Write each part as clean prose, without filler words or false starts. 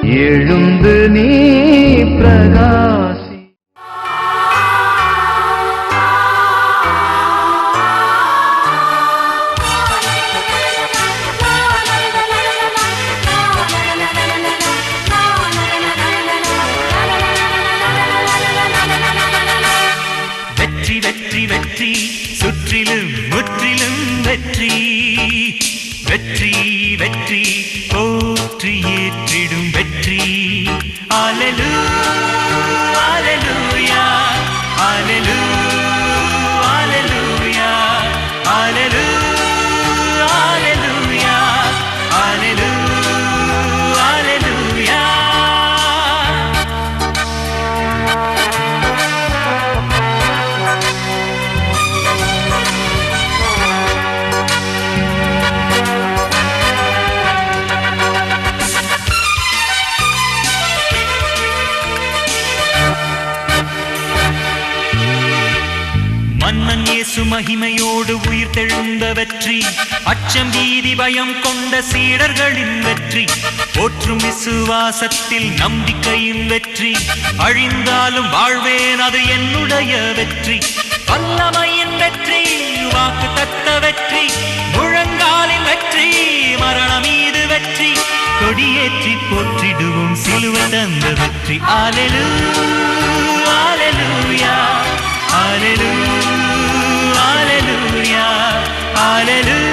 எழுந்து நீ பிரகாசி. வெற்றி வெற்றி வெற்றி சுற்றிலும் முற்றிலும் வெற்றி வெற்றி வெற்றி போற்றி ஏற்றிடும் வெற்றி. அல்லேலூயா அல்லேலூயா அல்லேலூயா அல்லேலூயா அல்லேலூயா அல்லேலூயா அல்லேலூயா. மன்னன் இயேசு மகிமையோடு உயிர் தெழுந்த வெற்றி, அச்சம் பீதி பயம் கொண்ட சீடர்களின் வெற்றி, போற்றும் விசுவாசத்தில் நம்பிக்கையின் வெற்றி, அழிந்தாலும் வாழ்வேன் அது என்னுடைய வெற்றி, வல்லமையின் வெற்றி, வாக்கு தத்த வெற்றி, முழங்காலின் வெற்றி, மரணம் மீது வெற்றி, கொடியேற்றி போற்றிடுவோம் சிலுவை தந்த வெற்றி. அல்லேலூயா அல்லேலூயா அல்லேலூயா அல்லேலூயா அல்லேலூயா.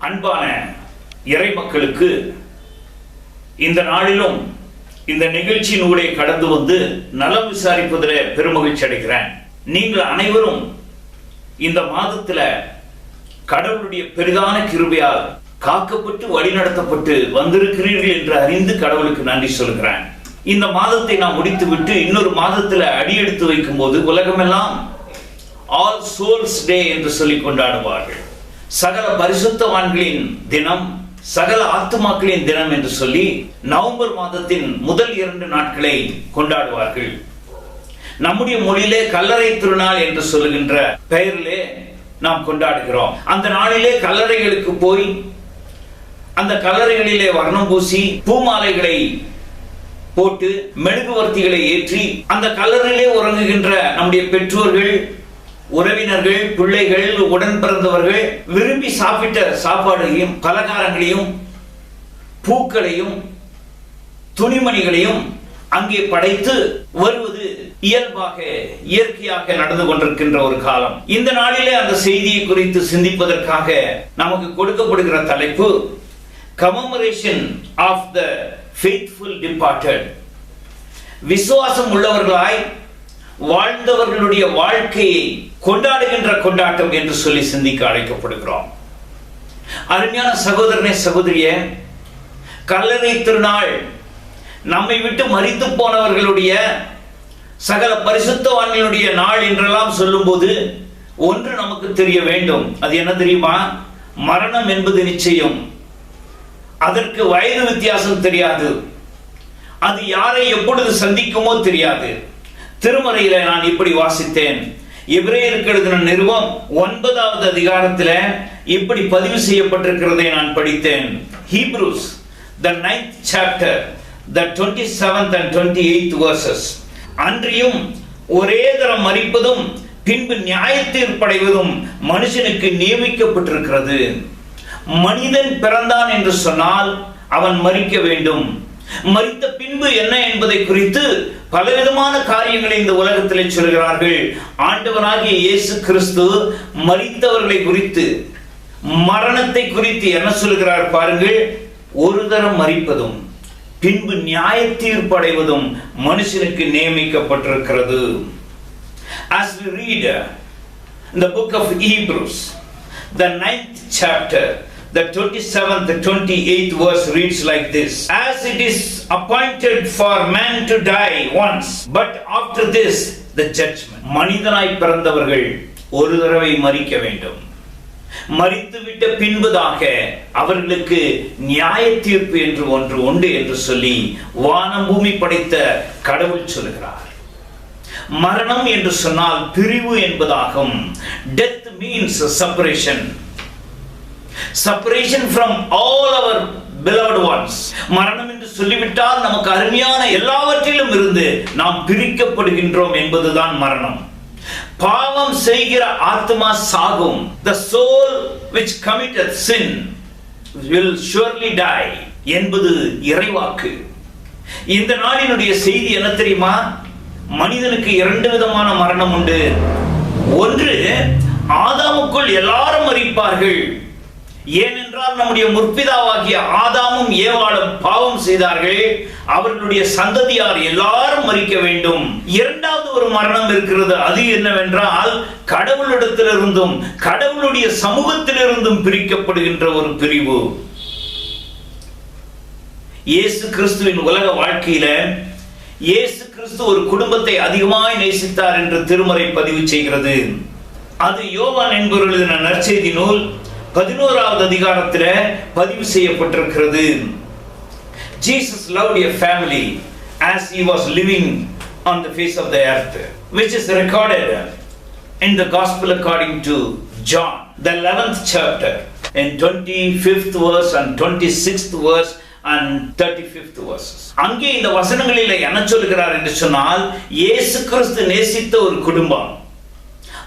அன்பான இறை மக்களுக்கு இந்த நாளிலும் இந்த நிகழ்ச்சியினூடே கடந்து வந்து நலம் விசாரிப்பதில் பெருமகிழ்ச்சி அடைகிறேன். நீங்கள் அனைவரும் இந்த மாதத்துல கடவுளுடைய பெரிதான கிருபையால் காக்கப்பட்டு வழிநடத்தப்பட்டு வந்திருக்கிறீர்கள் என்று அறிந்து கடவுளுக்கு நன்றி சொல்கிறேன். இந்த மாதத்தை நாம் முடித்துவிட்டு இன்னொரு மாதத்துல அடியெடுத்து வைக்கும் போது உலகமெல்லாம் ஆல் சோல்ஸ் டே என்று சொல்லி கொண்டாடுவார்கள். சகல பரிசுத்தவான்களின் தினம், சகல ஆத்துமாக்களின் தினம் என்று சொல்லி நவம்பர் மாதத்தின் முதல் 2 நாட்களை கொண்டாடுவார்கள். நம்முடைய மொழியிலே கல்லறை திருநாள் என்று சொல்லுகின்ற பெயரிலே நாம் கொண்டாடுகிறோம். அந்த நாளிலே கல்லறைகளுக்கு போய் அந்த கல்லறைகளிலே வர்ணம் பூசி பூமாலைகளை போட்டு மெழுகுவர்த்திகளை ஏற்றி அந்த கல்லறையிலே உறங்குகின்ற நம்முடைய பெற்றோர்கள், உறவினர்கள், பிள்ளைகள், உடன் பிறந்தவர்கள் விரும்பி சாப்பிட்ட சாப்பாடுகளையும் பலகாரங்களையும் பூக்களையும் துணிமணிகளையும் அங்கே படைத்து வருவது இயல்பாக இயற்கையாக நடந்து கொண்டிருக்கின்ற ஒரு காலம். இந்த நாளிலே அந்த செய்தியை குறித்து சிந்திப்பதற்காக நமக்கு கொடுக்கப்படுகிற தலைப்பு கமெமரேஷன் ஆஃப் த ஃபெய்த்ஃபுல் டிபார்ட்டட். விசுவாசம் உள்ளவர்களாய் வாழ்ந்தவர்களுடைய வாழ்க்கையை கொண்டாடுகின்ற கொண்டாட்டம் என்று சொல்லி சிந்திக்க அழைக்கப்படுகிறோம். அருமையான சகோதரனே சகோதரியே, கல்லறை திருநாள் நம்மை விட்டு மரித்து போனவர்களுடைய சகல பரிசுத்தவான்களுடைய நாள் என்றெல்லாம் சொல்லும் போது ஒன்று நமக்கு தெரிய வேண்டும். அது என்ன தெரியுமா? மரணம் என்பது நிச்சயம். அதற்கு வயது வித்தியாசம் தெரியாது. அது யாரை எப்பொழுது சந்திக்குமோ தெரியாது. திருமறையில நான் இப்படி வாசித்தேன். எபிரேயருக்கு எழுதின நிருபம் 9வது அதிகாரத்தில் இப்படி பதிவு செய்யப்பட்டிருக்கிறதை நான் படித்தேன். Hebrews the 9th chapter, the 27th and 28th verses. அன்றியும் ஒரே தரம் மரிப்பதும் பின்பு நியாயத்தீர்ப்படைவதும் மனுஷனுக்கு நியமிக்கப்பட்டிருக்கிறது. மனிதன் பிறந்தான் என்று சொன்னால் அவன் மரிக்க வேண்டும். மரித்த பின்பு என்ன என்பதை குறித்து பலவிதமான காரியங்களை இந்த உலகத்தில் சொல்கிறார்கள். ஆண்டவராகிய இயேசு கிறிஸ்து மரித்தவர்களை குறித்து, மரணத்தை குறித்து என்ன சொல்கிறார் பாருங்கள். ஒரு தரம் மரிப்பதும் பின்பு நியாய தீர்ப்படைவதும் மனுஷனுக்கு நியமிக்கப்பட்டிருக்கிறது. As we read in the book of Hebrews, the 9th chapter, the 27th, the 28th verse reads like this: As it is appointed for man to die once, but after this the judgment. மனிதனாய் பிறந்தவர்கள் ஒரு தடவை மரிக்க வேண்டும். மரித்துவிட்ட பின்புதாக அவர்களுக்கு நியாய தீர்ப்பு என்று ஒன்று உண்டு என்று சொல்லி வானம் பூமி படைத்த கடவுள் சொல்கிறார். மரணம் என்று சொன்னால் பிரிவு என்பதாகும். Death means separation. separation from all our beloved ones. மரணம் என்று சொல்லிவிட்டால் நமக்கு அருமையான எல்லாவற்றிலும் இருந்து நாம் பிரிக்கப்படுகின்றோம் என்பதுதான் மரணம். பாவம் செய்கிற ஆத்மா சாகும். The soul which committed sin will surely die என்பது இறைவாக்கு. இந்த நாளினுடைய செய்தி என்ன தெரியுமா? மனிதனுக்கு இரண்டு விதமான மரணம் உண்டு. ஒன்று, ஆதாமுக்குள் எல்லாரும் மரிப்பார்கள். ஏனென்றால் நம்முடைய முற்பிதாவாகிய ஆதாமும் ஏவாளும் பாவம் செய்தார்கள். அவர்களுடைய சந்ததியார் எல்லாரும் மரிக்க வேண்டும். இரண்டாவது ஒரு மரணம் இருக்கிறது. அது என்னவென்றால், கடவுளிடத்திலிருந்தும் கடவுளுடைய சமூகத்திலிருந்தும் பிரிக்கப்படுகின்ற ஒரு பிரிவு. இயேசு கிறிஸ்துவின் உலக வாழ்க்கையில இயேசு கிறிஸ்து ஒரு குடும்பத்தை அதிகமாய் நேசித்தார் என்று திருமறை பதிவு செய்கிறது. அது யோவான் என்பவர் எழுதின நற்செய்தி நூல் 11வது அதிகாரத்தில் பதிவு செய்யப்பட்டிருக்கிறது. Jesus loved a family as he was living on the face of the earth, which is recorded in the gospel according to John, the 11th chapter, in 25th verse and 26th verse and 35th verses. அங்கே இந்த வசனங்களில் என்ன சொல்கிறார் என்று சொன்னால், இயேசு கிறிஸ்து நேசித்த ஒரு குடும்பம்.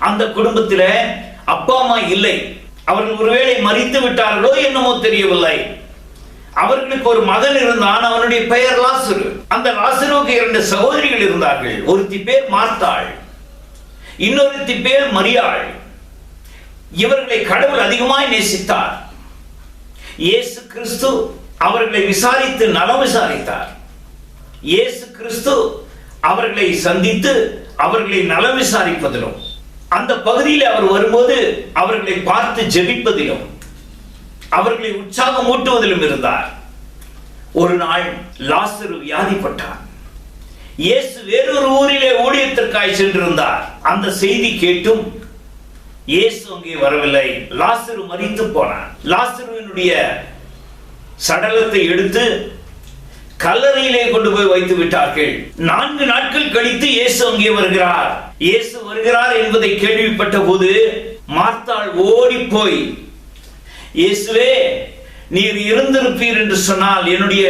அந்த குடும்பத்தில் அப்பா அம்மா இல்லை. அவர்கள் ஒருவேளை மரித்து விட்டார்களோ என்னமோ தெரியவில்லை. அவர்களுக்கு ஒரு மகன் இருந்தான். அவனுடைய பெயர் லாசரு. அந்த லாசருக்கு 2 சகோதரிகள் இருந்தார்கள். ஒருத்தி பேர் மார்த்தாள், இன்னொருத்தி பேர் மரியாள். இவர்களை கடவுள் அதிகமாய் நேசித்தார். இயேசு கிறிஸ்து அவர்களை விசாரித்து நலம் விசாரித்தார். இயேசு கிறிஸ்து அவர்களை சந்தித்து அவர்களை நலம் விசாரிப்பதிலும், அந்த பகுதியில் அவர் வரும்போது அவர்களை பார்த்து ஜெபிப்பதிலும், அவர்களை உற்சாகம் ஊட்டுவதிலும் இருந்தார். ஒரு நாள் லாசரு வியாதிப்பட்டார். இயேசு வேறொரு ஊரிலே ஊழியத்திற்காய் சென்றிருந்தார். அந்த செய்தி கேட்டும் இயேசு அங்கே வரவில்லை. லாசரு மரித்து போனார். லாசருவினுடைய சடலத்தை எடுத்து கல்லறையிலே கொண்டு போய் வைத்து விட்டார்கள். 4 நாட்கள் கழித்து இயேசு அங்கே வருகிறார். இயேசு வருகிறார் என்பதை கேள்விப்பட்ட போது மார்த்தாள் ஓடி போய், இயேசுவே, நீர் இருந்திருப்பீர் என்று சொன்னால் என்னுடைய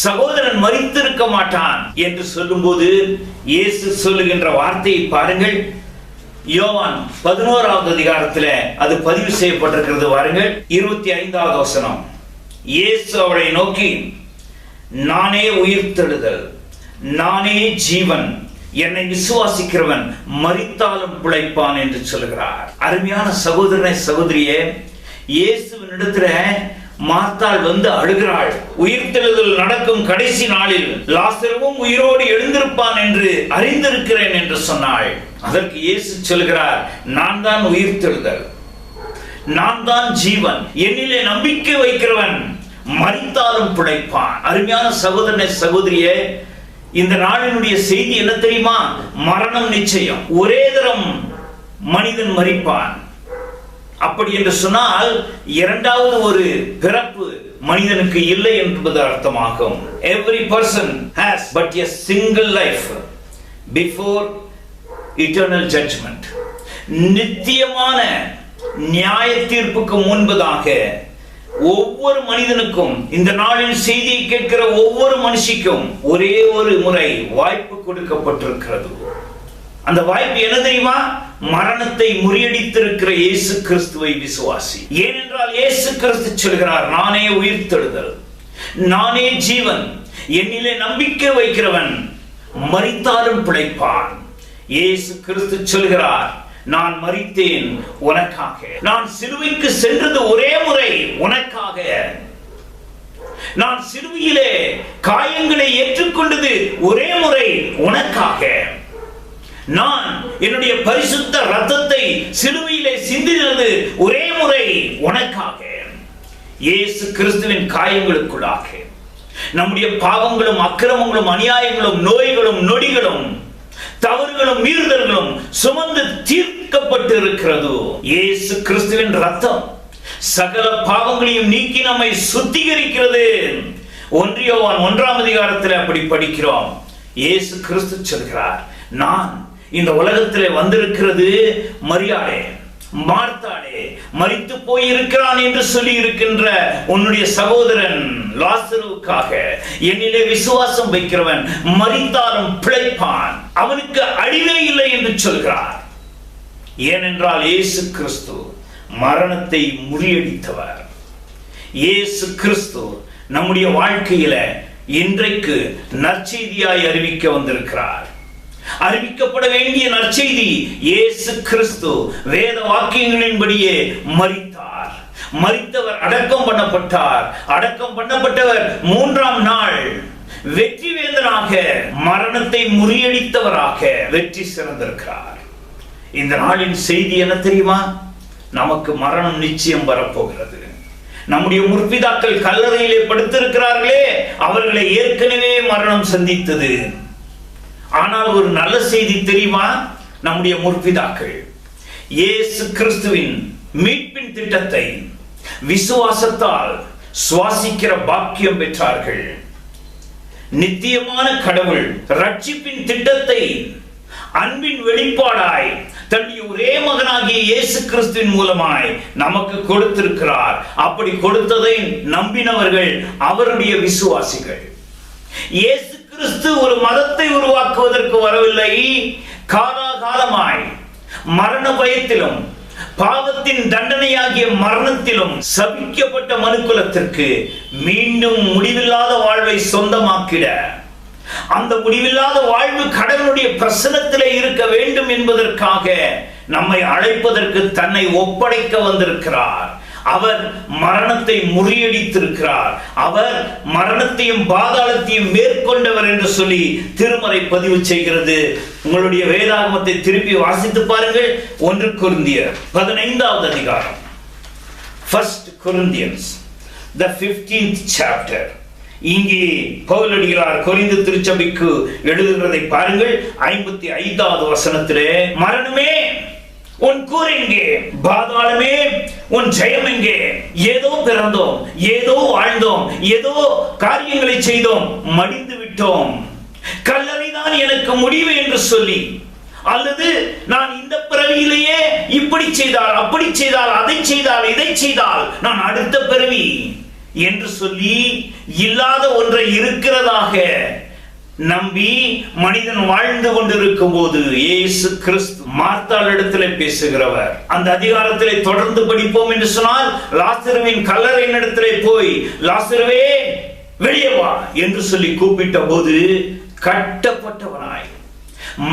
சகோதரன் மரித்திருக்க மாட்டான் என்று சொல்லும்போது இயேசு சொல்லுகின்ற வார்த்தையை பாருங்கள். யோவான் 11வது அதிகாரத்தில் அது பதிவு செய்யப்பட்டிருக்கிறது. பாருங்கள், 25வது வசனம். இயேசு அவளை நோக்கி, நானே உயிர்த்தெழுதல், நானே ஜீவன், என்னை விசுவாசிக்கிறவன் மரித்தாலும் பிழைப்பான் என்று சொல்கிறார். அருமையான சகோதரனை சகோதரியே, இயேசுவினிடத்துல மார்த்தாள் வந்து அழுகிறாள். உயிர்த்தெழுதல் நடக்கும் கடைசி நாளில் லாசருவும் உயிரோடு எழுந்திருப்பான் என்று அறிந்திருக்கிறேன் என்று சொன்னாள். அதற்கு இயேசு சொல்கிறார், நான் தான் உயிர்த்தெழுதல், நான் தான் ஜீவன், என்னிலே நம்பிக்கை வைக்கிறவன் மரித்தாலும் பிழைப்பான். அருமையான சகோதரனை சகோதரியே, இந்த நாளினுடைய செய்தி என்ன தெரியுமா? மரணம் நிச்சயம். ஒரே தரம் மனிதன் மரிப்பான். அப்படி என்று சொன்னால் இரண்டாவது ஒரு பிறப்பு மனிதனுக்கு இல்லை என்பது அர்த்தமாகும். Every person has but a single life before eternal judgment. நித்தியமான நியாய தீர்ப்புக்கு முன்பதாக ஒவ்வொரு மனிதனுக்கும், இந்த நாளில் செய்தியை கேட்கிற ஒவ்வொரு மனுஷிக்கும் ஒரே ஒரு முறை வாய்ப்பு கொடுக்கப்பட்டிருக்கிறது. அந்த வாய்ப்பு என்ன தெரியுமா? மரணத்தை முறியடித்திருக்கிற இயேசு கிறிஸ்துவை விசுவாசி. ஏனென்றால் இயேசு கிறிஸ்து சொல்கிறார், நானே உயிர்த்தெழுதல், நானே ஜீவன், என்னிலே நம்பிக்கை வைக்கிறவன் மரித்தாலும் பிழைப்பான். இயேசு கிறிஸ்து சொல்கிறார், நான் மரித்தேன் உனக்காக, நான் சிலுவைக்கு சென்றது ஒரே முறை உனக்காக, நான் சிலுவையிலே காயங்களை ஏற்றுக்கொண்டது ஒரே முறை உனக்காக, நான் என்னுடைய பரிசுத்த ரத்தத்தை சிலுவையிலே சிந்தினது ஒரே முறை உனக்காக. இயேசு கிறிஸ்துவின் காயங்களுக்குள்ளாக நம்முடைய பாவங்களும் அக்கிரமங்களும் அநியாயங்களும் நோய்களும் நொடிகளும் தவறுகளும் மீறுதல்களும் சுமந்து தீர்க்கப்பட்டு இருக்கிறது. இயேசு கிறிஸ்துவின் ரத்தம் சகல பாவங்களையும் நீக்கி நம்மை சுத்திகரிக்கிறது. 1 யோவான் 1ஆம் அதிகாரத்தில் அப்படி படிக்கிறோம். இயேசு கிறிஸ்து சொல்கிறார், நான் இந்த உலகத்திலே வந்திருக்கிறது மரியாளே, மார்த்தாளே, மரித்து போயிருக்கிறான் என்று சொல்லி இருக்கின்ற உன்னுடைய சகோதரன் லாசருவுக்காக என்னிலே விசுவாசம் வைக்கிறவன் மரித்தாலும் பிழைப்பான், அவனுக்கு அழிவே இல்லை என்று சொல்கிறார். ஏனென்றால் இயேசு கிறிஸ்து மரணத்தை முறியடித்தவர். இயேசு கிறிஸ்து நம்முடைய வாழ்க்கையில இன்றைக்கு நற்செய்தியாய் அறிவிக்க வந்திருக்கிறார். அறிவிக்கப்பட வேண்டிய நற்செய்தி, இயேசு கிறிஸ்து வேத வாக்கியங்களின்படியே மரித்தார். மரித்தவர் அடக்கம் பண்ணப்பட்டார். அடக்கம் பண்ணப்பட்டவர் 3ஆம் நாள் வெற்றி வேந்தனாக, மரணத்தை முறியடித்தவராக வெற்றி சிறந்திருக்கிறார். இந்த நாளின் செய்தி என்ன தெரியுமா? நமக்கு மரணம் நிச்சயம் வரப்போகிறது. நம்முடைய முற்பிதாக்கள் கல்லறையிலே படுத்திருக்கிறார்களே, அவர்களை ஏற்கனவே மரணம் சந்தித்தது. ஆனால் ஒரு நல்ல செய்தி தெரியுமா? நம்முடைய முற்பிதாக்கள் இயேசு கிறிஸ்துவின் மீட்பின் திட்டத்தை விசுவாசத்தால் சுவாசிக்கிற பாக்கியம் பெற்றார்கள். நித்தியமான கடவுள் ரட்சிப்பின் திட்டத்தை அன்பின் வெளிப்பாடாய் தன்னுடைய ஒரே மகனாகிய இயேசு கிறிஸ்துவின் மூலமாய் நமக்கு கொடுத்திருக்கிறார். அப்படி கொடுத்ததை நம்பினவர்கள் அவருடைய விசுவாசிகள். இயேசு கிறிஸ்து ஒரு மதத்தை உருவாக்குவதற்கு வரவில்லை. காலாகாலமாய் மரண பயத்திலும் பாவத்தின் தண்டனையாகிய மரணத்திலும் சபிக்கப்பட்ட மனுக்குலத்திற்கு மீண்டும் முடிவில்லாத வாழ்வை சொந்தமாக்கிட, அந்த முடிவில்லாத வாழ்வு கடவுளுடைய பிரசன்னத்திலே இருக்க வேண்டும் என்பதற்காக நம்மை அழைப்பதற்கு தன்னை ஒப்படைக்க வந்திருக்கிறார். அவர் மரணத்தை முறியடித்திருக்கிறார். அவர் மரணத்தையும் பாதாளத்தையும் மேற்கொண்டவர் என்று சொல்லி திருமறை பதிவு செய்கிறது. உங்களுடைய வேதாகமத்தை திருப்பி வாசித்து பாருங்கள். 1 கொரிந்தியர் 15வது அதிகாரம், 1 Corinthians the 15th chapter. இங்கே பவுலடிகளார் கொரிந்து திருச்சபைக்கு எழுதுகிறதை பாருங்கள். 55வது வசனத்திலே, மரணமே உன் கூர் எங்கே? பாதாளமே உன் ஜெயம் எங்கே? ஏதோ பிறந்தோம், ஏதோ வாழ்ந்தோம், ஏதோ காரியங்களை செய்தோம், மடிந்து விட்டோம். கல்லறைதான் எனக்கு முடிவு என்று சொல்லி, அல்லது நான் இந்த பிறவியிலேயே இப்படி செய்தால், அப்படி செய்தால், அதை செய்தால், இதை செய்தால் நான் அடுத்த பிறவி என்று சொல்லி இல்லாத ஒன்றை இருக்கிறதாக நம்பி மனிதன் வாழ்ந்து கொண்டிருக்கும் போது இயேசு கிறிஸ்து மார்த்தாள் இடத்திலே பேசுகிறவர். அந்த அதிகாரத்திலே தொடர்ந்து படிப்போம் என்று சொன்னால், லாசருவின் கல்லறையின் இடத்திலே போய் லாசருவே வெளியே வா என்று சொல்லி கூப்பிட்ட போது கட்டப்பட்டவனாய்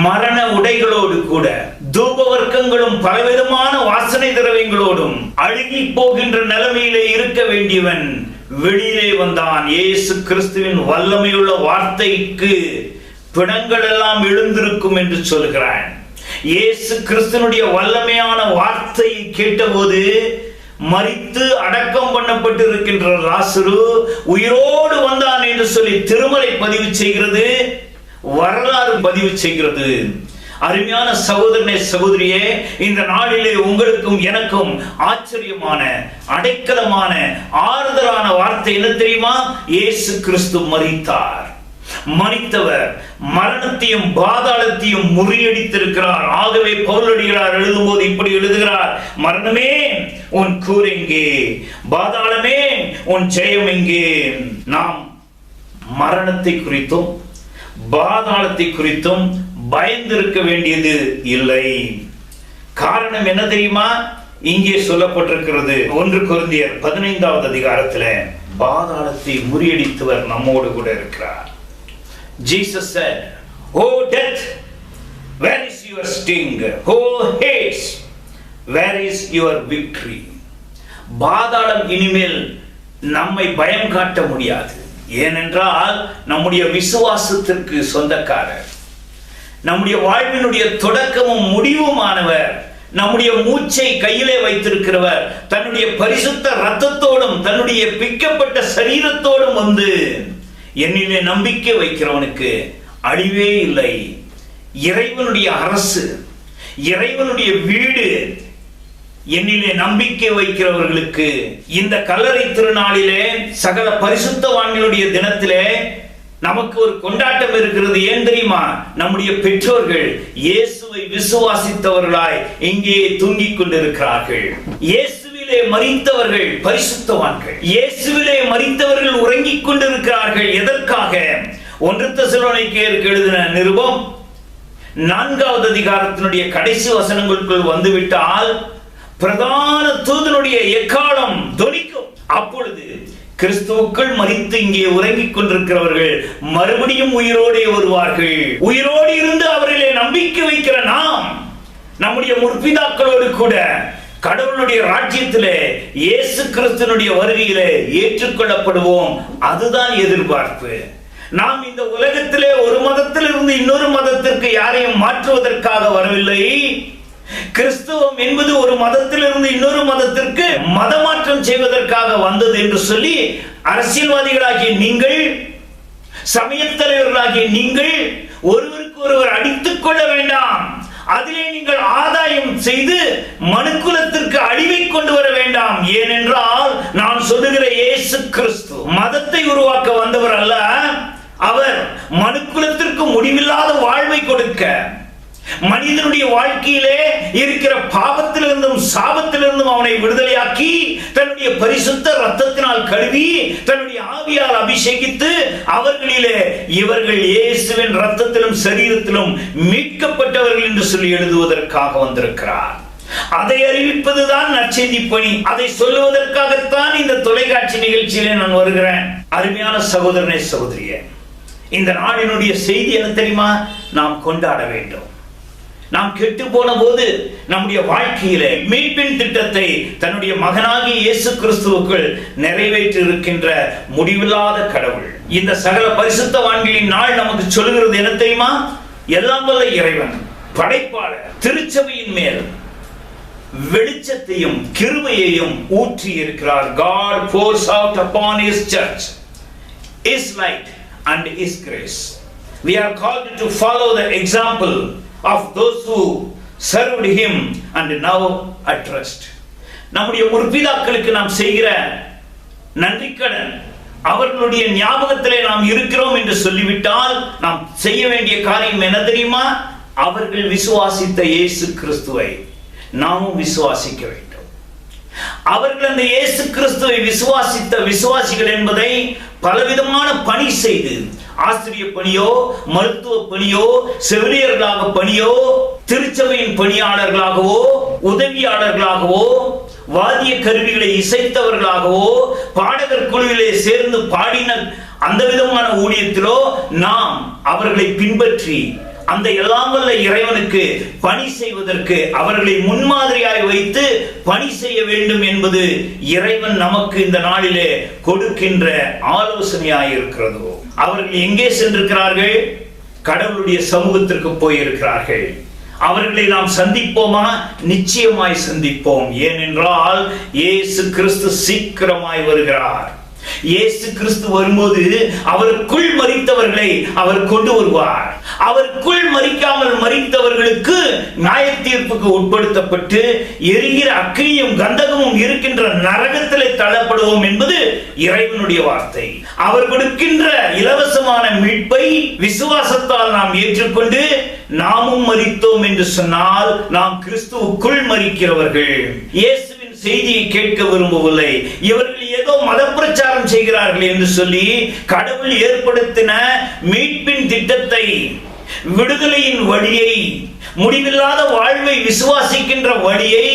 மரண உடைகளோடு கூட தூப வர்க்கங்களும் பலவிதமான வாசனை திரவியங்களோடும் அழுகி போகின்ற நிலைமையிலே இருக்க வேண்டியவன் வெளியிலே வந்தான். இயேசு கிறிஸ்துவின் வல்லமையுள்ள வார்த்தைக்கு பிணங்கள் எல்லாம் எழுந்திருக்கும் என்று சொல்கிறான். இயேசு கிறிஸ்துவினுடைய வல்லமையான வார்த்தையை கேட்டபோது மரித்து அடக்கம் பண்ணப்பட்டு இருக்கின்ற லாசரு உயிரோடு வந்தான் என்று சொல்லி திருமறை பதிவு செய்கிறது, வரலாறு பதிவு செய்கிறது. அருமையான சகோதரனே, சகோதரியே, இந்த நாளிலே உங்களுக்கும் எனக்கும் ஆச்சரியமான, அடைக்கலமான, ஆறுதலான வார்த்தை என்ன தெரியுமா? இயேசு கிறிஸ்து மரித்தார். மரித்தவர் மரணத்தையும் பாதாளத்தையும் முறியடித்திருக்கிறார். ஆகவே பவுலடிகளார் எழுதும்போது இப்படி எழுதுகிறார், மரணமே உன் கூர் எங்கே? பாதாளமே உன் ஜெயம் எங்கே? நாம் மரணத்தை குறித்தும் பாதாளத்தை குறித்தும் பயந்திருக்க வேண்டியது இல்லை. காரணம் என்ன தெரியுமா? இங்கே சொல்லப்பட்டிருக்கிறது. 1 கொரிந்தியர் 15வது அதிகாரத்தில் பாதாளத்தை முறியடித்தவர் நம்மோடு கூட இருக்கிறார். Jesus said, "Oh death, where is your sting? Oh Hades, where is your victory?" பாதாளம் இனிமேல் நம்மை பயம் காட்ட முடியாது. ஏனென்றால் நம்முடைய விசுவாசத்திற்கு சொந்தக்காரர், நம்முடைய வாழ்வினுடைய தொடக்கமும் முடிவுமானவர், நம்முடைய மூச்சை கையிலே வைத்திருக்கிறவர், தன்னுடைய பரிசுத்த இரத்தத்தோடும் தன்னுடைய பிக்கப்பட்ட சரீரத்தோடும் வந்து என்னிலே நம்பிக்கை வைக்கிறவனுக்கு அழிவே இல்லை. இறைவனுடைய அரசு, இறைவனுடைய வீடு என்னிலே நம்பிக்கை வைக்கிறவர்களுக்கு, இந்த கல்லறை திருநாளிலே சகல பரிசுத்தவான்களுடைய தினத்திலே நமக்கு ஒரு கொண்டாட்டம் இருக்கிறது. ஏன் தெரியுமா? நம்முடைய பெற்றோர்கள் இயேசுவை விசுவாசித்தவர்களாய் இங்கே தூங்கிக் கொண்டிருக்கிறார்கள். இயேசுவிலே மரித்தவர்கள் பரிசுத்தவான்கள். இயேசுவிலே மரித்தவர்கள் உறங்கிக் கொண்டிருக்கிறார்கள். எதற்காக? 1 தெசலோனிக்கேயருக்கு எழுதின நிருபம் 4வது அதிகாரத்தினுடைய கடைசி வசனங்களுக்குள் வந்துவிட்டால் பிரதான தூதனுடைய எக்காலம் தொனிக்கும். அப்பொழுது கிறிஸ்துவுக்குள் மரித்து இங்கே உறங்கிக் கொண்டிருக்கிறவர்கள் மறுபடியும் உயிரோடே வருவார்கள். உயிரோடு இருந்து அவர்களே நம்பிக்கை வைக்கிற நாம் நம்முடைய முற்பிதாக்களோடு கூட கடவுளுடைய ராஜ்யத்திலே இயேசு கிறிஸ்துனுடைய வருகையிலே ஏற்றுக்கொள்ளப்படுவோம். அதுதான் எதிர்பார்ப்பு. நாம் இந்த உலகத்திலே ஒரு மதத்திலிருந்து இன்னொரு மதத்திற்கு யாரையும் மாற்றுவதற்காக வரவில்லை. கிறிஸ்துவம் என்பது ஒரு மதத்திலிருந்து இன்னொரு மதத்திற்கு மதமாற்றம் செய்வதற்காக வந்தது என்று சொல்லி அரசியல்வாதிகளாகிய நீங்கள், சமய தலைவர்களாகிய நீங்கள் ஒருவருக்கு ஒருவர் அடித்துக் கொள்ள வேண்டாம். அதிலே நீங்கள் ஆதாயம் செய்து மனுக்குலத்திற்கு அழிவை கொண்டு வர வேண்டாம். ஏனென்றால் நான் சொல்லுகிற இயேசு கிறிஸ்து மதத்தை உருவாக்க வந்தவர் அல்ல. அவர் மனுக்குலத்திற்கு முடிவில்லாத வாழ்வை கொடுக்க, மனிதனுடைய வாழ்க்கையிலே இருக்கிற பாவத்திலிருந்தும் சாபத்திலிருந்தும் அவனை விடுதலையாக்கி தன்னுடைய பரிசுத்த ரத்தத்தினால் கழுவி தன்னுடைய ஆவியால் அபிஷேகித்து அவர்களிலே இவர்கள் இயேசுவின் ரத்தத்திலும் சரீரத்திலும் மீட்கப்பட்டவர்கள் என்று சொல்லி எழுதுவதற்காக வந்திருக்கிறார். அதை அறிவிப்பதுதான் நற்செய்தி பணி. அதை சொல்லுவதற்காகத்தான் இந்த தொலைக்காட்சி நிகழ்ச்சியிலே நான் வருகிறேன். அருமையான சகோதரனே, சகோதரியே, இந்த நாளினுடைய செய்தி என்ன தெரியுமா? நாம் கொண்டாட வேண்டும். நாம் கெட்டு போன போது நம்முடைய வாழ்க்கையிலே மீட்பின் திட்டத்தை தன்னுடைய மகனாகிய இயேசு கிறிஸ்துவுக்குள் நிறைவேற்றி இருக்கின்ற முடிவில்லாத கடவுள் இந்த சகல பரிசுத்தவான்களின் நாள் நமக்கு சொல்லுகிறது என்ன தெரியுமா? எல்லாம் வல்ல இறைவன் படைப்பாளர் திருச்சபையின் மேல் வெளிச்சத்தையும் கிருபையையும் ஊற்றி இருக்கிறார். God pours out upon his church his light and his grace. We are called to follow the example of those who served him and now at rest. நம்முடைய முற்பிதாக்களுக்கு நாம் செய்கிற நன்றிக்கடன், அவர்களுடைய ஞாபகத்திலே நாம் இருக்கிறோம் என்று சொல்லிவிட்டால் நாம் செய்ய வேண்டிய காரியம் என்ன தெரியுமா? அவர்கள் விசுவாசித்த இயேசு கிறிஸ்துவை நாமும் விசுவாசிக்க வேண்டும். அவர்கள் அந்த இயேசு கிறிஸ்துவை விசுவாசித்த விசுவாசிகள் என்பதை பலவிதமான பணி செய்து, ஆசிரிய பணியோ, மருத்துவ பணியோ, செவிலியர்களாக பணியோ, திருச்சபையின் பணியாளர்களாகவோ, உதவியாளர்களாகவோ, வாத்திய கருவிகளை இசைத்தவர்களாகவோ, பாடகர் குழுவிலே சேர்ந்து பாடின அந்த விதமான ஊழியத்திலோ நாம் அவர்களை பின்பற்றி அந்த எல்லாம் வல்ல இறைவனுக்கு பணி செய்வதற்கு அவர்களை முன்மாதிரியாய் வைத்து பணி செய்ய வேண்டும் என்பது இறைவன் நமக்கு இந்த நாளிலே கொடுக்கின்ற ஆலோசனையாய் இருக்கிறது. அவர்கள் எங்கே சென்றிருக்கிறார்கள்? கடவுளுடைய சமூகத்திற்கு போயிருக்கிறார்கள். அவர்களை நாம் சந்திப்போமா? நிச்சயமாய் சந்திப்போம். ஏனென்றால் இயேசு கிறிஸ்து சீக்கிரமாய் வருகிறார். இயேசு கிறிஸ்து வரும்போது அவருக்குள் மரித்தவர்களை அவர் கொண்டு வருவார். அவருக்குள் மரிக்காமல் மரித்தவர்களுக்கு நியாய தீர்ப்புக்கு உட்படுத்தப்பட்டு எரிகிற அக்கினியும் கந்தகமும் இருக்கின்ற நரகத்திலே தள்ளப்படுவோம் என்பது இறைவனுடைய வார்த்தை. அவர் கொடுக்கின்ற இலவசமான மீட்பை விசுவாசத்தால் நாம் ஏற்றுக்கொண்டு நாமும் மரித்தோம் என்று சொன்னால் நாம் கிறிஸ்துவுக்குள் மரிக்கிறவர்கள். இயேசுவின் செய்தியை கேட்க விரும்பவில்லை. இவர்கள் ஏதோ மத பிரச்சாரம் செய்கிறார்கள் என்று சொல்லி கடவுள் ஏற்படுத்தின மீட்பின் திட்டத்தை, விடுதலையின் வழியை, முடிவில்லாத வாழ்வை விசுவாசிக்கின்ற வழியை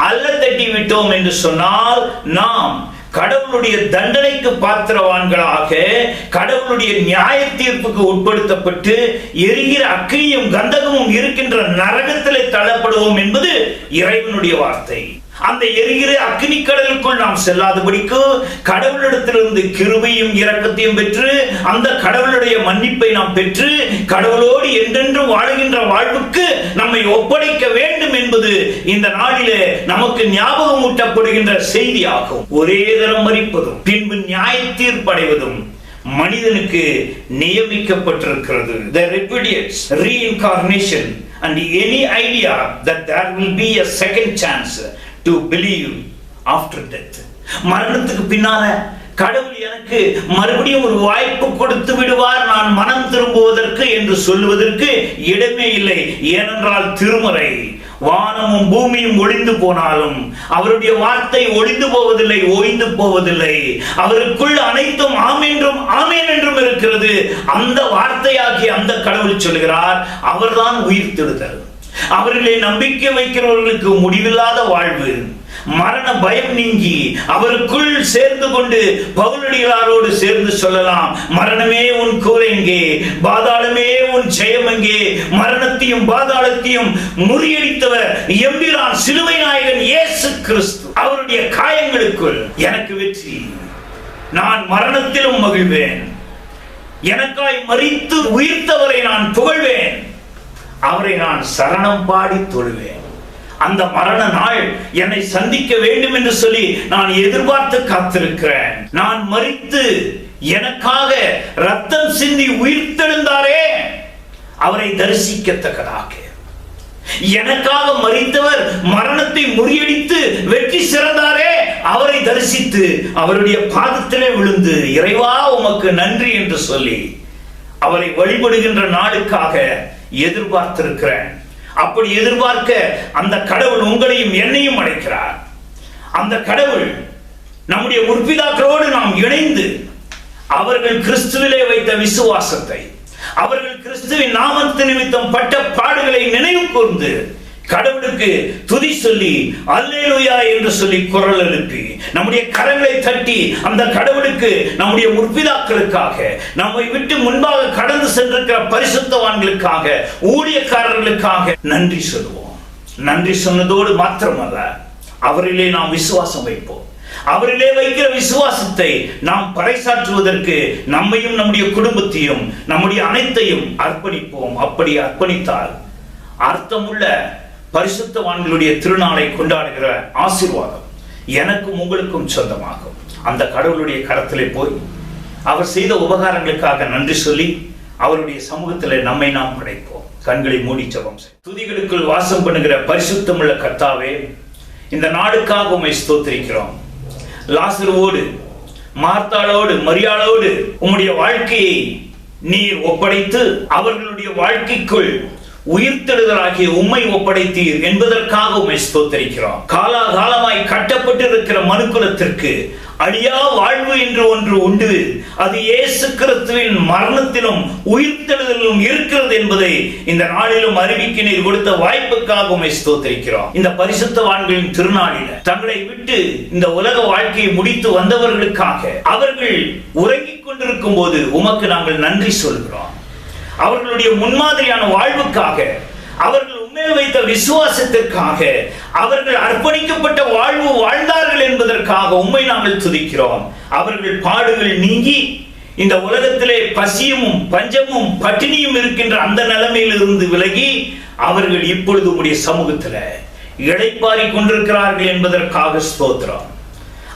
அல்ல தட்டி விட்டோம் என்று சொன்னால் நாம் கடவுளுடைய தண்டனைக்கு பாத்திரவான்களாக, கடவுளுடைய நியாய தீர்ப்புக்கு உட்படுத்தப்பட்டு எரிகிற அக்கினியும் கந்தகமும் இருக்கின்ற நரகத்திலே தள்ளப்படுவோம் என்பது இறைவனுடைய வார்த்தை. அந்த எரிகிற அக்கினி கடலுக்குள் நாம் செல்லாதபடிக்கு கடவுளிடத்திலிருந்து கிருபையும் இரக்கத்தையும் பெற்று அந்த கடவுளுடைய மன்னிப்பை நாம் பெற்று கடவுளோடு என்றென்றும் வாழுகின்ற வாழ்வுக்கு நம்மை ஒப்படைக்க வேண்டும் என்பது இந்த நாளிலே நமக்கு ஞாபகம் ஊட்டப்படுகின்ற செய்தியாகும். ஒரே தரம் மரிப்பதும் பின்பு நியாய தீர்ப்படைவதும் மனிதனுக்கு நியமிக்கப்பட்டிருக்கிறது. The repudiates reincarnation and any idea that there will be a second chance to believe after death. மரணத்துக்கு பின்னால கடவுள் எனக்கு மறுபடியும் ஒரு வாய்ப்பு கொடுத்து விடுவார் நான் மனம் திரும்புவதற்கு என்று சொல்லுவதற்கு இடமே இல்லை. ஏனென்றால் திருமறை வானமும் பூமியும் ஒளிந்து போனாலும் அவருடைய வார்த்தை ஒளிந்து போவதில்லை, ஓய்ந்து போவதில்லை. அவருக்குள் அனைத்தும் ஆம் என்றும் ஆமேன் என்றும் இருக்கிறது. அந்த வார்த்தையாகிய அந்த கடவுள் சொல்கிறார், அவர்தான் உயிர்த்தெழுதல். அவரிலே நம்பிக்கை வைக்கிறவர்களுக்கு முடிவில்லாத வாழ்வு, மரண பயம் நீங்கி அவருக்குள் சேர்ந்து கொண்டு பவுலடிகளாரோடு சேர்ந்து சொல்லலாம், மரணமே உன் கூரை எங்கே, பாதாளமே உன் ஜெயம் எங்கே? மரணத்தையும் பாதாளத்தையும் முறியடித்தவர் எம்பிரான் சிலுவை நாயகன் இயேசு கிறிஸ்து. அவருடைய காயங்களுக்குள் எனக்கு வெற்றி. நான் மரணத்திலும் மகிழ்வேன். எனக்காய் மரித்து உயிர்த்தவரை நான் புகழ்வேன். அவரை நான் சரணம் பாடி தொழுவேன். அந்த மரண நாள் என்னை சந்திக்க வேண்டும் என்று சொல்லி நான் எதிர்பார்த்து காத்திருக்கிறேன். நான் மரித்து எனக்காக ரத்தம் சிந்தி உயிர்த்தெழுந்தாரே, அவரை தரிசிக்கத்தக்கதாக. எனக்காக மரித்தவர் மரணத்தை முறியடித்து வெற்றி சிறந்தாரே, அவரை தரிசித்து அவருடைய பாதத்திலே விழுந்து இறைவா உமக்கு நன்றி என்று சொல்லி அவரை வழிபடுகின்ற நாளுக்காக எதிர்பார்த்திருக்கிறேன். அப்படி எதிர்பார்க்க அந்த கடவுள் உங்களையும் என்னையும் அழைக்கிறார். அந்த கடவுள் நம்முடைய முற்பிதாக்களோடு நாம் இணைந்து அவர்கள் கிறிஸ்துவிலே வைத்த விசுவாசத்தை, அவர்கள் கிறிஸ்துவின் நாமத்து நிமித்தம் பட்ட பாடுகளை நினைவு கூர்ந்து கடவுளுக்கு துதி சொல்லி அல்லேலூயா என்று சொல்லி குரல் எழுப்பி நம்முடைய கரங்களை தட்டி அந்த கடவுளுக்கு நம்முடைய முற்பிதாக்களுக்காக, நம்மை விட்டு முன்பாக கடந்து சென்றிருக்கிற பரிசுத்தவான்களுக்காக, ஊழியக்காரர்களுக்காக நன்றி சொல்லுவோம். நன்றி சொன்னதோடு மாத்திரமல்ல, அவரிலே நாம் விசுவாசம் வைப்போம். அவரிலே வைக்கிற விசுவாசத்தை நாம் பறைசாற்றுவதற்கு நம்மையும் நம்முடைய குடும்பத்தையும் நம்முடைய அனைத்தையும் அர்ப்பணிப்போம். அப்படி அர்ப்பணித்தால் அர்த்தமுள்ள பரிசுத்தவான்களுடைய திருநாளை கொண்டாடுகிற ஆசீர்வாதம் எனக்கும் உங்களுக்கும் சொந்தமாகும். அந்த கடவுளுடைய கரத்திலே போய் அவர் செய்த உபகாரங்களுக்காக நன்றி சொல்லி அவருடைய சமூகத்திலே நம்மை நாம் படைப்போம். கண்களை மூடி ஜெபம் செய்வோம். துதிகளுக்குள் வாசம் பண்ணுகிற பரிசுத்தமுள்ள கர்த்தாவே, இந்த நாளுக்காக உம்மை ஸ்தோத்திரிக்கிறோம். லாசருவோடு, மார்த்தாளோடு, மரியாளோடு உம்முடைய வாழ்க்கையை நீர் ஒப்படைத்து அவர்களுடைய வாழ்க்கைக்குள் உயிர்த்தெழுதலாகிய உம்மை ஒப்படைத்தீர் என்பதற்காக உம்மை ஸ்தோத்திரிக்கிறோம். காலாகாலமாய் கட்டப்பட்டிருக்கிற மனுக்குலத்திற்கு அழியா வாழ்வு என்று ஒன்று உண்டு. அது இயேசு கிறிஸ்துவின் மரணத்திலும் உயிர்த்தெழுதலிலும் இருக்கிறது என்பதை இந்த நாளிலும் அறிவிக்க நீர் கொடுத்த வாய்ப்புக்காக உம்மை ஸ்தோத்திரிக்கிறோம். இந்த பரிசுத்தவான்களின் திருநாளில தங்களை விட்டு இந்த உலக வாழ்க்கையை முடித்து வந்தவர்களுக்காக அவர்கள் உறங்கிக் கொண்டிருக்கும் போது உமக்கு நாங்கள் நன்றி சொல்கிறோம். அவர்களுடைய முன்மாதிரியான வாழ்வுக்காக, அவர்கள் உண்மையில் வைத்த விசுவாசத்திற்காக, அவர்கள் அர்ப்பணிக்கப்பட்ட வாழ்வு வாழ்ந்தார்கள் என்பதற்காக உம்மை நாங்கள் துதிக்கிறோம். அவர்கள் பாடுகள் நீங்கி இந்த உலகத்திலே பசியும் பஞ்சமும் பட்டினியும் இருக்கின்ற அந்த நிலைமையில் இருந்து விலகி அவர்கள் இப்பொழுது உம்முடைய சமூகத்தில் இளைப்பாறி கொண்டிருக்கிறார்கள் என்பதற்காக ஸ்தோத்திரம்.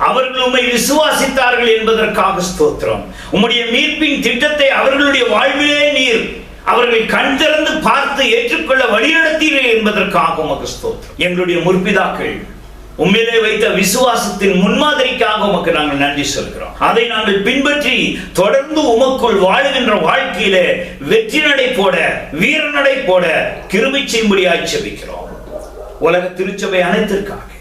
அவர்கள் உம்மை விசுவாசித்தார்கள் என்பதற்காக ஸ்தோத்திரம். உம்முடைய மீட்பின் திட்டத்தை அவர்களுடைய வாழ்விலே நீர் அவர்கள் கண் திறந்து பார்த்து ஏற்றுக்கொள்ள வழிநடத்தீரே என்பதற்காக உமக்கு ஸ்தோத்திரம். எங்களுடைய முற்பிதாக்கள் உம்மிலே வைத்த விசுவாசத்தின் முன்மாதிரிக்காக உமக்கு நாங்கள் நன்றி சொல்கிறோம். அதை நாங்கள் பின்பற்றி தொடர்ந்து உமக்குள் வாழுகின்ற வாழ்க்கையிலே வெற்றி நடை போட, வீர நடை போட கிருபை செய்யும்படியாய் ஜெபிக்கிறோம். உலக திருச்சபை அனைத்திற்காக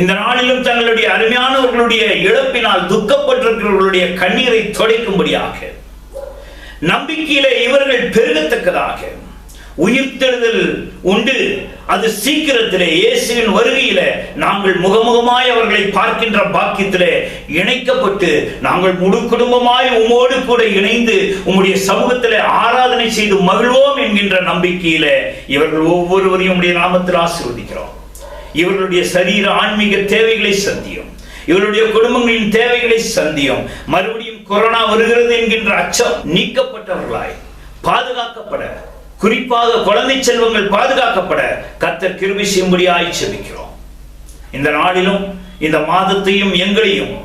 இந்த நாளிலும் தங்களுடைய அருமையானவர்களுடைய இழப்பினால் துக்கப்பட்டிருக்கிறவர்களுடைய கண்ணீரை துடைக்கும்படியாக, நம்பிக்கையிலே இவர்கள் பெருகத்தக்கதாக, உயிர்த்தெழுதல் உண்டு, அது சீக்கிரத்திலே இயேசுவின் வருகையிலே நாங்கள் முகமுகமாய் அவர்களை பார்க்கின்ற பாக்கியத்திலே இணைக்கப்பட்டு நாங்கள் முழு குடும்பமாய் உம்மோடு கூட இணைந்து உம்முடைய சமூகத்திலே ஆராதனை செய்து மகிழ்வோம் என்கின்ற நம்பிக்கையிலே இவர்கள் ஒவ்வொருவரையும் உம்முடைய நாமத்தில் ஆசீர்வதிக்கிறோம். இவர்களுடைய சரீர ஆன்மீக தேவைகளை சந்தியும், இவருடைய குடும்பங்களின் தேவைகளை சந்தியும். மறுபடியும் கொரோனா வருகிறது என்கின்ற அச்சம் நீக்கப்பட்டவர்களாய் பாதுகாக்கப்பட, குறிப்பாக குழந்தை செல்வங்கள் பாதுகாக்கப்பட கர்த்தர் கிருபை செய்யும்படியாய் ஜெபிக்கிறோம். இந்த நாளிலும் இந்த மாதத்தையும் எங்களையும்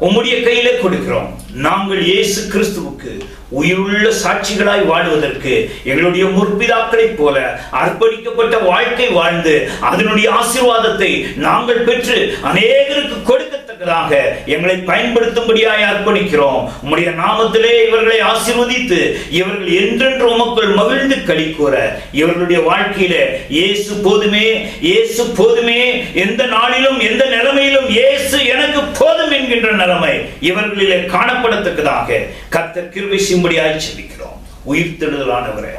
உம்முடைய கையிலே கொடுக்கிறோம். நாங்கள் இயேசு கிறிஸ்துவுக்கு உயிருள்ள சாட்சிகளாய் வாழ்வதற்கு எங்களுடைய முற்பிதாக்களைப் போல அர்ப்பணிக்கப்பட்ட வாழ்க்கை வாழ்ந்து அதனுடைய ஆசீர்வாதத்தை நாங்கள் பெற்று அநேகருக்கு கொடுக்கத்தக்கதாக முன்னதாக எங்களை பயன்படுத்தும்படியாய் அர்ப்பணிக்கிறோம். உம்முடைய நாமத்திலே இவர்களை ஆசீர்வதித்து இவர்கள் என்றென்று உமக்குள் மகிழ்ந்து களி கூற இவர்களுடைய வாழ்க்கையில இயேசு போதுமே, இயேசு போதுமே, எந்த நாளிலும் எந்த நிலைமையிலும் இயேசு எனக்கு போதும் என்கின்ற நிலைமை இவர்களிலே காணப்படத்தக்கதாக கர்த்தர் கிருபை செய்யும்படியாய் ஜெபிக்கிறோம். உயிர்த்தெழுதலானவரே,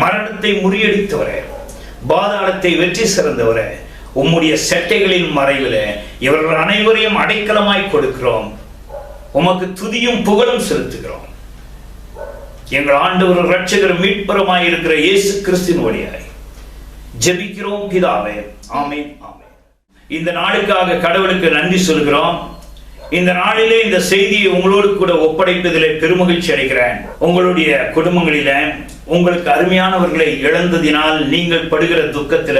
மரணத்தை முறியடித்தவரே, பாதாளத்தை வெற்றி சிறந்தவரே, உம்முடைய செட்டைகளின் மறைவில் இவர்கள் அனைவரையும் அடைக்கலமாய் கொடுக்கிறோம். உமக்கு துதியும் புகழும் செலுத்துகிறோம். எங்கள் ஆண்டவர் இரட்சகர் மீட்பருமாய் இருக்கிற இயேசு கிறிஸ்துவின் வழியாய் ஜெபிக்கிறோம் பிதாவே. ஆமென், ஆமென். இந்த நாளுக்காக கடவுளுக்கு நன்றி சொல்கிறோம். இந்த நாளிலே இந்த செய்தியை உங்களோடு கூட ஒப்படைப்பதிலே பெருமகிழ்ச்சி அடைகிறேன். உங்களுடைய குடும்பங்களில உங்களுக்கு அருமையானவர்களை இழந்ததினால் நீங்கள் படுகிற துக்கத்தில,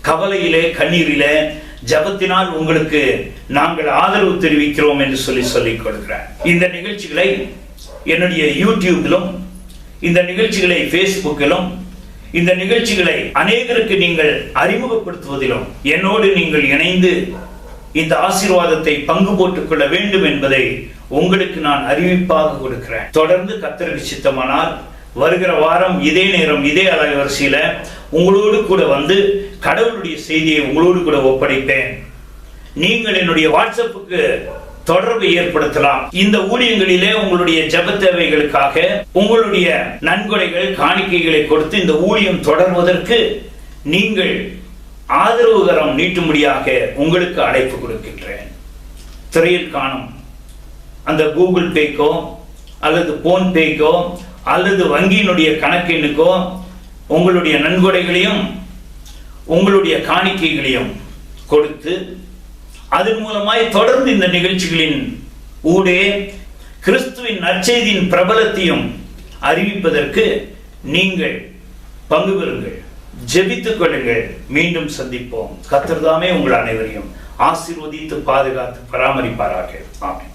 கவலையிலே, கண்ணீரிலே, ஜபத்தினால் உங்களுக்கு நாங்கள் ஆதரவு தெரிவிக்கிறோம் என்று சொல்லிக் கொடுக்கிறேன். இந்த நிகழ்ச்சிகளை என்னுடைய யூடியூபிலும், இந்த நிகழ்ச்சிகளை பேஸ்புக்கிலும், இந்த நிகழ்ச்சிகளை அநேகருக்கு நீங்கள் அறிமுகப்படுத்துவதிலும் என்னோடு நீங்கள் இணைந்து இந்த ஆசீர்வாதத்தை பங்கு போட்டுக் கொள்ள வேண்டும் என்பதை உங்களுக்கு நான் அறிவிப்பாக கொடுக்கிறேன். தொடர்ந்து கர்த்தருக்கு சித்தமானால் வருகிற வாரம் இதே நேரம் இதே அலைவரிசையில உங்களோடு கூட வந்து கடவுளுடைய செய்தியை உங்களோடு கூட ஒப்படைப்பேன். நீங்கள் என்னுடைய வாட்ஸ்அப்புக்கு தொடர்பை ஏற்படுத்தலாம். இந்த ஊழியங்களிலே உங்களுடைய ஜெப தேவைகளுக்காக உங்களுடைய நன்கொடைகள், காணிக்கைகளை கொடுத்து இந்த ஊழியம் தொடர்வதற்கு நீங்கள் ஆதரவுகரம் நீட்டும்படியாக உங்களுக்கு அழைப்பு கொடுக்கின்றேன். திரையில் காணும் அந்த கூகுள் பேக்கோ அல்லது போன்பேக்கோ அல்லது வங்கியினுடைய கணக்கெண்ணுக்கோ உங்களுடைய நன்கொடைகளையும் உங்களுடைய காணிக்கைகளையும் கொடுத்து அதன் மூலமாய் தொடர்ந்து இந்த நிகழ்ச்சிகளின் ஊடே கிறிஸ்துவின் நற்செய்தியின் பிரபலத்தையும் அறிவிப்பதற்கு நீங்கள் பங்கு பெறுங்கள். ஜெபித்துக் கொள்ளுங்கள். மீண்டும் சந்திப்போம். கர்த்தர் தாமே உங்கள் அனைவரையும் ஆசீர்வதித்து பாதுகாத்து பராமரிப்பாராக. ஆமென்.